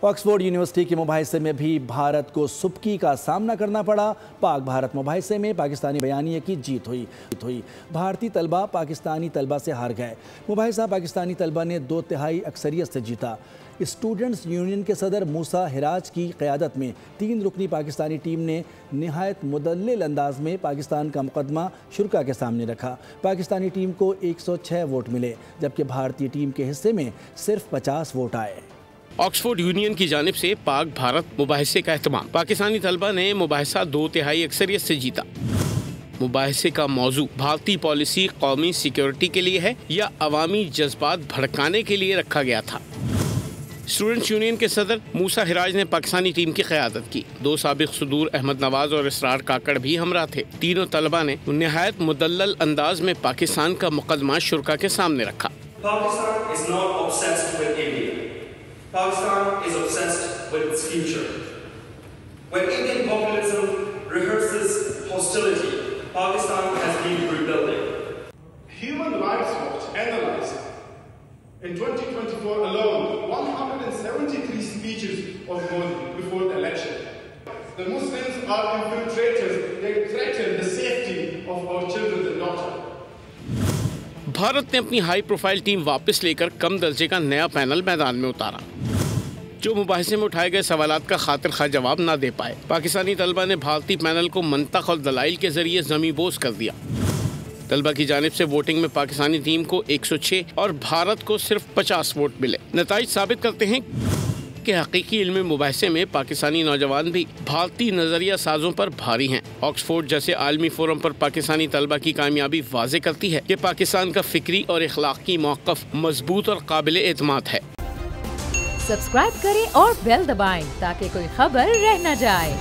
Oxford university کے مباحثے میں بھی بھارت کو سبکی کا سامنا کرنا پڑا۔ پاک بھارت مباحثے میں پاکستانی بیانیے کی جیت ہوئی۔ بھارتی طلبہ پاکستانی طلبہ سے ہار گئے۔ مباحثہ پاکستانی طلبہ نے 2/3 اکثریت سے جیتا۔ اسٹوڈنٹس یونین کے صدر موسیٰ ہراج کی قیادت میں 3 رکنی پاکستانی ٹیم نے نہایت مدلل انداز میں پاکستان کا مقدمہ شرکاء کے سامنے رکھا۔ پاکستانی ٹیم کو 106 ووٹ ملے، جبکہ بھارتی ٹیم کے حصے میں صرف 50 ووٹ آئے۔ آکسفورڈ یونین کی جانب سے پاک بھارت مباحثے کا اہتمام۔ پاکستانی طلبہ نے مباحثہ 2/3 اکثریت سے جیتا۔ مباحثے کا موضوع بھارتی پالیسی قومی سیکیورٹی کے لیے ہے یا عوامی جذبات بھڑکانے کے لیے رکھا گیا تھا۔ اسٹوڈنٹس یونین کے صدر موسیٰ ہراج نے پاکستانی ٹیم کی قیادت کی۔ 2 سابق صدور احمد نواز اور اسرار کاکڑ بھی ہمراہ تھے۔ تینوں طلبہ نے نہایت مدلل انداز میں پاکستان کا مقدمہ شرکاء کے سامنے رکھا۔ Pakistan is not obsessed with India. Pakistan is obsessed with its future. When Indian populism rehearses hostility, Pakistan has been rebuilding. Human Rights Watch analyzed in 2024 alone 173 speeches of Modi before the election. The Muslims are infiltrators. They threaten the safety of our children and daughters. Bharat نے اپنی high profile team واپس لے کر کم درجے کا نیا panel میدان میں اتارا، جو مباحثے میں اٹھائے گئے سوالات کا خاطر خواہ جواب نہ دے پائے۔ پاکستانی طلبہ نے بھارتی پینل کو منطق اور دلائل کے ذریعے زمیں بوس کر دیا۔ طلبہ کی جانب سے ووٹنگ میں پاکستانی ٹیم کو 106 اور بھارت کو صرف 50 ووٹ ملے۔ نتائج ثابت کرتے ہیں کہ حقیقی علم مباحثے میں پاکستانی نوجوان بھی بھارتی نظریہ سازوں پر بھاری ہیں۔ آکسفورڈ جیسے عالمی فورم پر پاکستانی طلبہ کی کامیابی واضح کرتی ہے کہ پاکستان کا فکری اور اخلاقی موقف مضبوط اور قابل اعتماد ہے۔ سبسکرائب کریں اور بیل دبائیں تاکہ کوئی خبر رہ نہ جائے۔